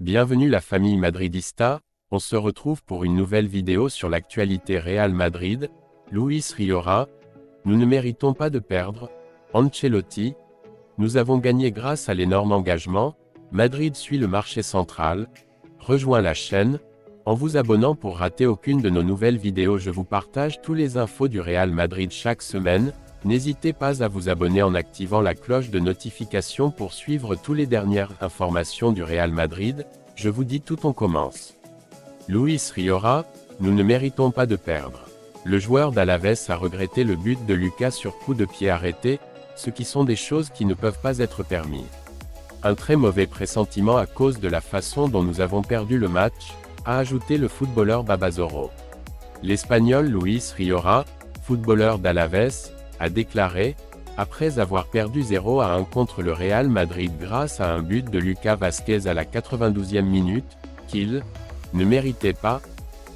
Bienvenue la famille madridista, on se retrouve pour une nouvelle vidéo sur l'actualité Real Madrid. Luis Riora, nous ne méritons pas de perdre. Ancelotti, nous avons gagné grâce à l'énorme engagement. Madrid suit le marché central. Rejoins la chaîne, en vous abonnant pour rater aucune de nos nouvelles vidéos. Je vous partage tous les infos du Real Madrid chaque semaine. N'hésitez pas à vous abonner en activant la cloche de notification pour suivre toutes les dernières informations du Real Madrid. Je vous dis tout, on commence. Luis Riora, nous ne méritons pas de perdre. Le joueur d'Alaves a regretté le but de Lucas sur coup de pied arrêté, ce qui sont des choses qui ne peuvent pas être permises. Un très mauvais pressentiment à cause de la façon dont nous avons perdu le match, a ajouté le footballeur Babazoro. L'Espagnol Luis Riora, footballeur d'Alaves, a déclaré, après avoir perdu 0-1 contre le Real Madrid grâce à un but de Lucas Vázquez à la 92e minute, qu'il ne méritait pas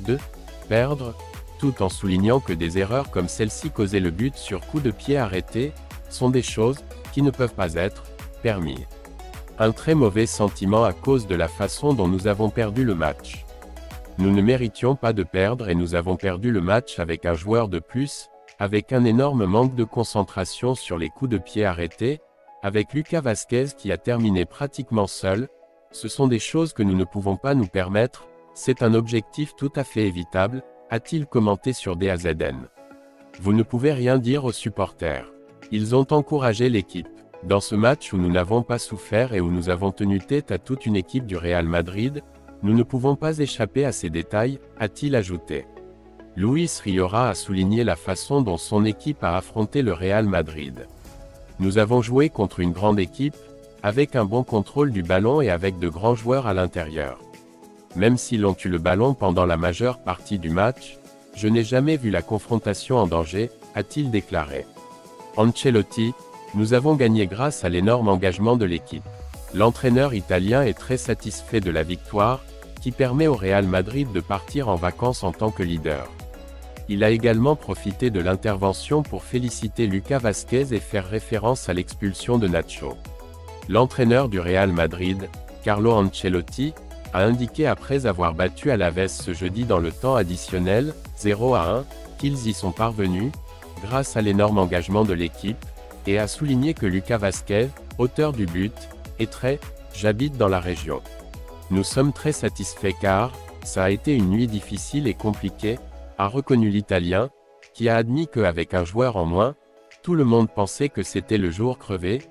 de perdre, tout en soulignant que des erreurs comme celle-ci causaient le but sur coup de pied arrêté, sont des choses qui ne peuvent pas être permises. Un très mauvais sentiment à cause de la façon dont nous avons perdu le match. Nous ne méritions pas de perdre et nous avons perdu le match avec un joueur de plus, avec un énorme manque de concentration sur les coups de pied arrêtés, avec Lucas Vázquez qui a terminé pratiquement seul. Ce sont des choses que nous ne pouvons pas nous permettre, c'est un objectif tout à fait évitable, a-t-il commenté sur DAZN. Vous ne pouvez rien dire aux supporters. Ils ont encouragé l'équipe. Dans ce match où nous n'avons pas souffert et où nous avons tenu tête à toute une équipe du Real Madrid, nous ne pouvons pas échapper à ces détails, a-t-il ajouté. Luis Riora a souligné la façon dont son équipe a affronté le Real Madrid. Nous avons joué contre une grande équipe, avec un bon contrôle du ballon et avec de grands joueurs à l'intérieur. Même s'ils ont eu le ballon pendant la majeure partie du match, je n'ai jamais vu la confrontation en danger, a-t-il déclaré. Ancelotti, nous avons gagné grâce à l'énorme engagement de l'équipe. L'entraîneur italien est très satisfait de la victoire, qui permet au Real Madrid de partir en vacances en tant que leader. Il a également profité de l'intervention pour féliciter Lucas Vázquez et faire référence à l'expulsion de Nacho. L'entraîneur du Real Madrid, Carlo Ancelotti, a indiqué après avoir battu Alaves ce jeudi dans le temps additionnel, 0-1, qu'ils y sont parvenus, grâce à l'énorme engagement de l'équipe, et a souligné que Lucas Vázquez, auteur du but, est très « j'habite dans la région. Nous sommes très satisfaits car, ça a été une nuit difficile et compliquée, a reconnu l'Italien, qui a admis qu'avec un joueur en moins, tout le monde pensait que c'était le jour crevé,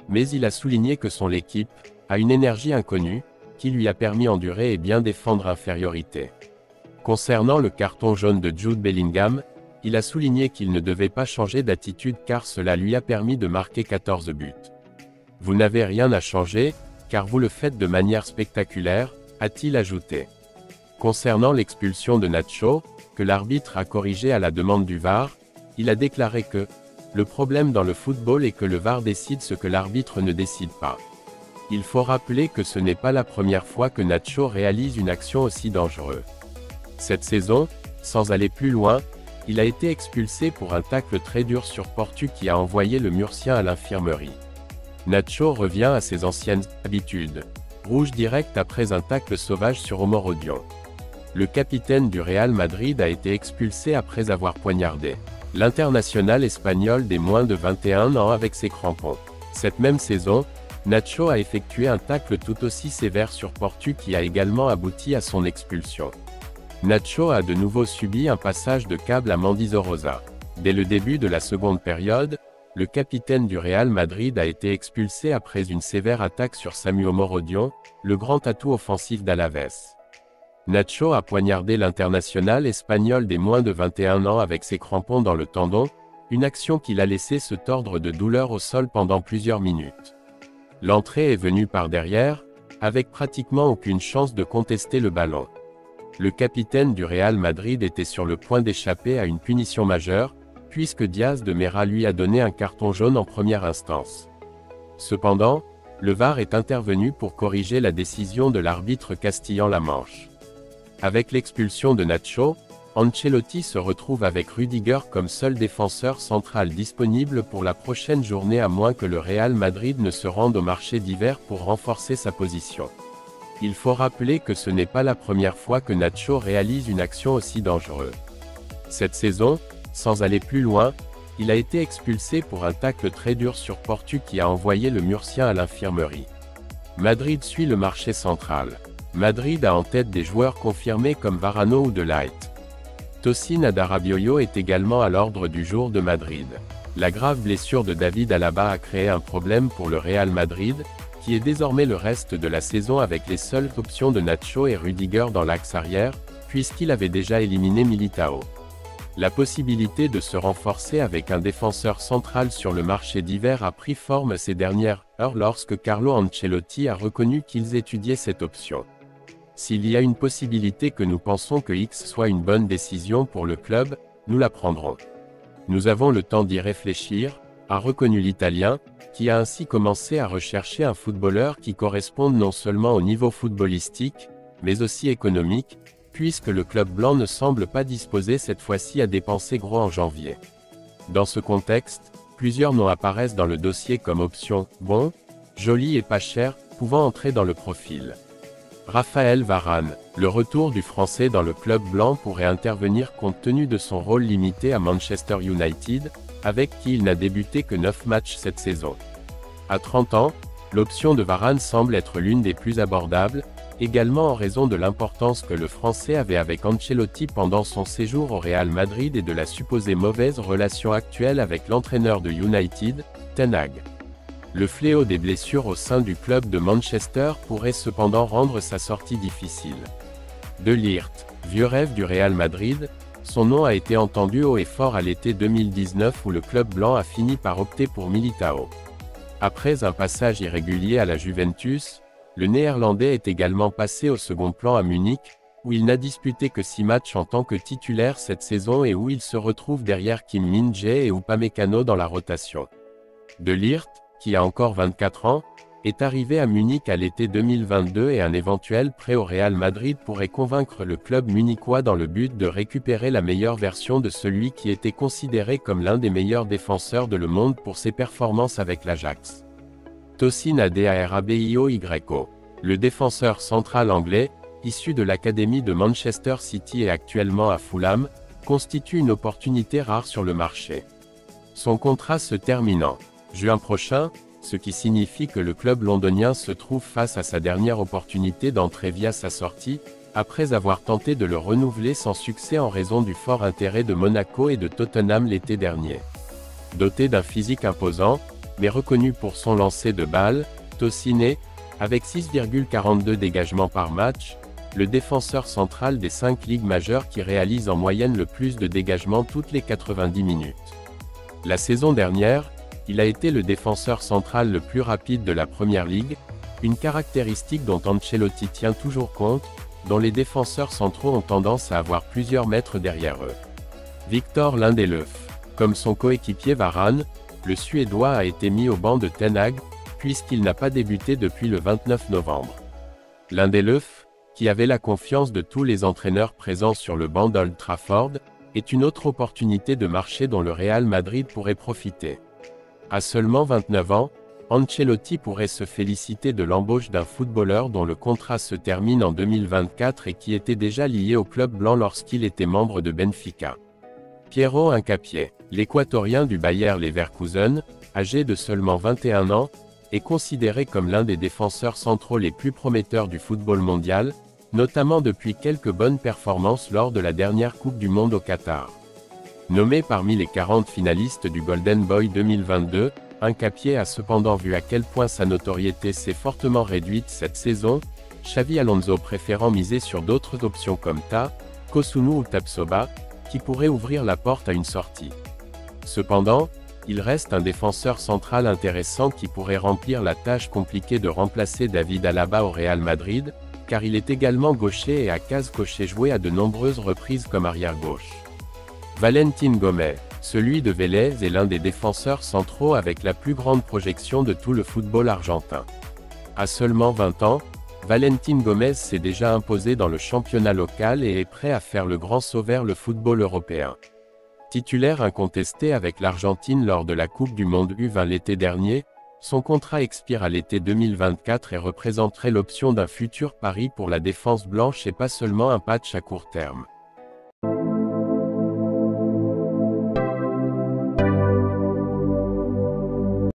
mais il a souligné que son équipe a une énergie inconnue, qui lui a permis d'endurer et bien défendre infériorité. Concernant le carton jaune de Jude Bellingham, il a souligné qu'il ne devait pas changer d'attitude car cela lui a permis de marquer 14 buts. Vous n'avez rien à changer, car vous le faites de manière spectaculaire, a-t-il ajouté. Concernant l'expulsion de Nacho, que l'arbitre a corrigé à la demande du VAR, il a déclaré que « le problème dans le football est que le VAR décide ce que l'arbitre ne décide pas. Il faut rappeler que ce n'est pas la première fois que Nacho réalise une action aussi dangereuse. Cette saison, sans aller plus loin, il a été expulsé pour un tacle très dur sur Portu qui a envoyé le Murcien à l'infirmerie. Nacho revient à ses anciennes habitudes. Rouge direct après un tacle sauvage sur Omorodion. Le capitaine du Real Madrid a été expulsé après avoir poignardé l'international espagnol des moins de 21 ans avec ses crampons. Cette même saison, Nacho a effectué un tacle tout aussi sévère sur Portu qui a également abouti à son expulsion. Nacho a de nouveau subi un passage de câble à Mendizorroza. Dès le début de la seconde période, le capitaine du Real Madrid a été expulsé après une sévère attaque sur Samu Omorodion, le grand atout offensif d'Alaves. Nacho a poignardé l'international espagnol des moins de 21 ans avec ses crampons dans le tendon, une action qui l'a laissé se tordre de douleur au sol pendant plusieurs minutes. L'entrée est venue par derrière, avec pratiquement aucune chance de contester le ballon. Le capitaine du Real Madrid était sur le point d'échapper à une punition majeure, puisque Diaz de Mera lui a donné un carton jaune en première instance. Cependant, le VAR est intervenu pour corriger la décision de l'arbitre castillan la manche. Avec l'expulsion de Nacho, Ancelotti se retrouve avec Rudiger comme seul défenseur central disponible pour la prochaine journée à moins que le Real Madrid ne se rende au marché d'hiver pour renforcer sa position. Il faut rappeler que ce n'est pas la première fois que Nacho réalise une action aussi dangereuse. Cette saison, sans aller plus loin, il a été expulsé pour un tacle très dur sur Portu qui a envoyé le Murcien à l'infirmerie. Madrid suit le marché central. Madrid a en tête des joueurs confirmés comme Varane ou De Ligt. Tosin Adarabioyo est également à l'ordre du jour de Madrid. La grave blessure de David Alaba a créé un problème pour le Real Madrid, qui est désormais le reste de la saison avec les seules options de Nacho et Rudiger dans l'axe arrière, puisqu'il avait déjà éliminé Militao. La possibilité de se renforcer avec un défenseur central sur le marché d'hiver a pris forme ces dernières heures lorsque Carlo Ancelotti a reconnu qu'ils étudiaient cette option. S'il y a une possibilité que nous pensons que X soit une bonne décision pour le club, nous la prendrons. Nous avons le temps d'y réfléchir, a reconnu l'Italien, qui a ainsi commencé à rechercher un footballeur qui corresponde non seulement au niveau footballistique, mais aussi économique, puisque le club blanc ne semble pas disposé cette fois-ci à dépenser gros en janvier. Dans ce contexte, plusieurs noms apparaissent dans le dossier comme option bon, joli et pas cher, pouvant entrer dans le profil. Raphaël Varane, le retour du Français dans le club blanc pourrait intervenir compte tenu de son rôle limité à Manchester United, avec qui il n'a débuté que 9 matchs cette saison. À 30 ans, l'option de Varane semble être l'une des plus abordables, également en raison de l'importance que le Français avait avec Ancelotti pendant son séjour au Real Madrid et de la supposée mauvaise relation actuelle avec l'entraîneur de United, Ten Hag. Le fléau des blessures au sein du club de Manchester pourrait cependant rendre sa sortie difficile. De Ligt, vieux rêve du Real Madrid, son nom a été entendu haut et fort à l'été 2019 où le club blanc a fini par opter pour Militao. Après un passage irrégulier à la Juventus, le Néerlandais est également passé au second plan à Munich, où il n'a disputé que 6 matchs en tant que titulaire cette saison et où il se retrouve derrière Kim Min-jae et Upamecano dans la rotation. De Ligt, qui a encore 24 ans, est arrivé à Munich à l'été 2022 et un éventuel prêt au Real Madrid pourrait convaincre le club munichois dans le but de récupérer la meilleure version de celui qui était considéré comme l'un des meilleurs défenseurs de le monde pour ses performances avec l'Ajax. Tosin Adarabioyo, le défenseur central anglais, issu de l'académie de Manchester City et actuellement à Fulham, constitue une opportunité rare sur le marché. Son contrat se termine en juin prochain, ce qui signifie que le club londonien se trouve face à sa dernière opportunité d'entrer via sa sortie, après avoir tenté de le renouveler sans succès en raison du fort intérêt de Monaco et de Tottenham l'été dernier. Doté d'un physique imposant, mais reconnu pour son lancer de balle, Tosin, avec 6,42 dégagements par match, le défenseur central des 5 ligues majeures qui réalise en moyenne le plus de dégagements toutes les 90 minutes. La saison dernière, il a été le défenseur central le plus rapide de la Première Ligue, une caractéristique dont Ancelotti tient toujours compte, dont les défenseurs centraux ont tendance à avoir plusieurs mètres derrière eux. Victor Lindelöf, comme son coéquipier Varane, le Suédois a été mis au banc de Ten Hag, puisqu'il n'a pas débuté depuis le 29 novembre. Lindelöf, qui avait la confiance de tous les entraîneurs présents sur le banc d'Old Trafford, est une autre opportunité de marché dont le Real Madrid pourrait profiter. À seulement 29 ans, Ancelotti pourrait se féliciter de l'embauche d'un footballeur dont le contrat se termine en 2024 et qui était déjà lié au club blanc lorsqu'il était membre de Benfica. Piero Hincapié, l'Équatorien du Bayer Leverkusen, âgé de seulement 21 ans, est considéré comme l'un des défenseurs centraux les plus prometteurs du football mondial, notamment depuis quelques bonnes performances lors de la dernière Coupe du Monde au Qatar. Nommé parmi les 40 finalistes du Golden Boy 2022, Hincapié a cependant vu à quel point sa notoriété s'est fortement réduite cette saison, Xavi Alonso préférant miser sur d'autres options comme Ta, Kosunu ou Tapsoba, qui pourraient ouvrir la porte à une sortie. Cependant, il reste un défenseur central intéressant qui pourrait remplir la tâche compliquée de remplacer David Alaba au Real Madrid, car il est également gaucher et a case coché joué à de nombreuses reprises comme arrière-gauche. Valentin Gomez, celui de Vélez est l'un des défenseurs centraux avec la plus grande projection de tout le football argentin. À seulement 20 ans, Valentin Gomez s'est déjà imposé dans le championnat local et est prêt à faire le grand saut vers le football européen. Titulaire incontesté avec l'Argentine lors de la Coupe du Monde U20 l'été dernier, Son contrat expire à l'été 2024 et représenterait l'option d'un futur pari pour la défense blanche et pas seulement un patch à court terme.